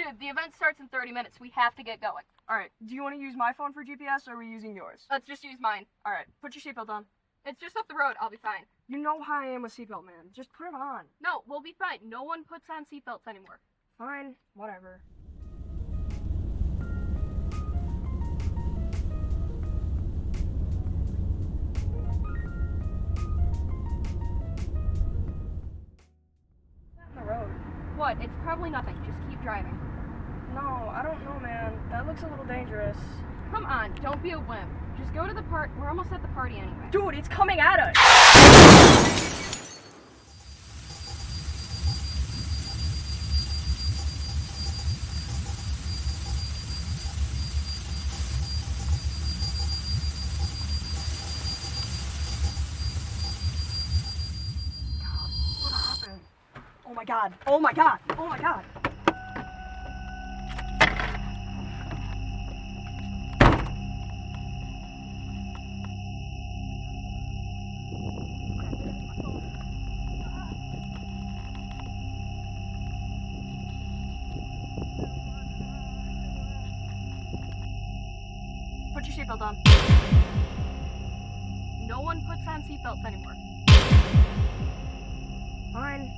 Dude, the event starts in 30 minutes. We have to get going. Alright, do you want to use my phone for GPS or are we using yours? Let's just use mine. Alright, put your seatbelt on. It's just up the road. I'll be fine. You know how I am with seatbelt, man. Just put it on. No, we'll be fine. No one puts on seatbelts anymore. Fine, whatever. On the road. What? It's probably nothing. Just keep driving. No, I don't know, man. That looks a little dangerous. Come on, don't be a wimp. Just go to the part. We're almost at the party anyway. Dude, it's coming at us! What happened? Oh my god. Oh my god. Oh my god. Put your seatbelt on. No one puts on seatbelts anymore. Fine.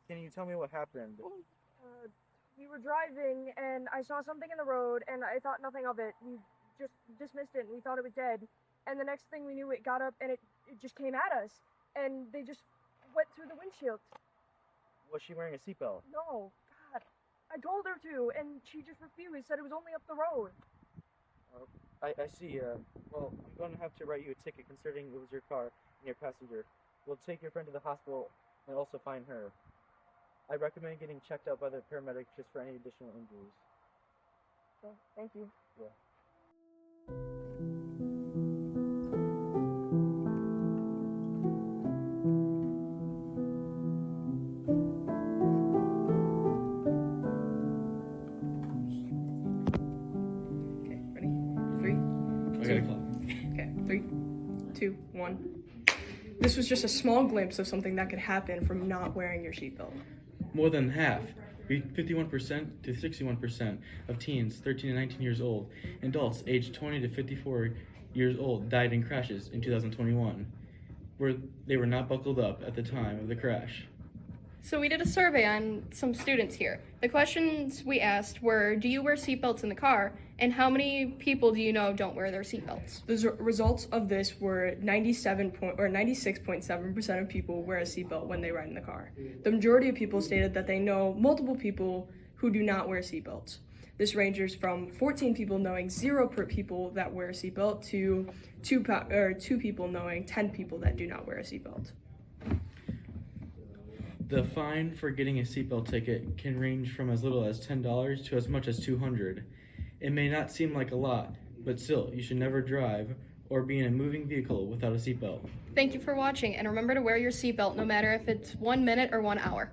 Can you tell me what happened? We were driving and I saw something in the road and I thought nothing of it. We just dismissed it and we thought it was dead. And the next thing we knew, it got up and it just came at us. And they just went through the windshield. Was she wearing a seatbelt? No, God. I told her to and she just refused, said it was only up the road. I see. Well, I'm going to have to write you a ticket considering it was your car and your passenger. We'll take your friend to the hospital and also find her. I recommend getting checked out by the paramedic just for any additional injuries. So, thank you. Yeah. Okay, ready? 3, 2. Okay, 3, 2, 1. This was just a small glimpse of something that could happen from not wearing your seatbelt. More than half, 51% to 61% of teens 13 to 19 years old and adults aged 20 to 54 years old died in crashes in 2021, where they were not buckled up at the time of the crash. So we did a survey on some students here. The questions we asked were, do you wear seatbelts in the car? And how many people do you know don't wear their seatbelts? The results of this were 96.7% of people wear a seatbelt when they ride in the car. The majority of people stated that they know multiple people who do not wear seatbelts. This ranges from 14 people knowing 0 people that wear a seatbelt to 2 people knowing 10 people that do not wear a seatbelt. The fine for getting a seatbelt ticket can range from as little as $10 to as much as $200. It may not seem like a lot, but still, you should never drive or be in a moving vehicle without a seatbelt. Thank you for watching, and remember to wear your seatbelt no matter if it's 1 minute or 1 hour.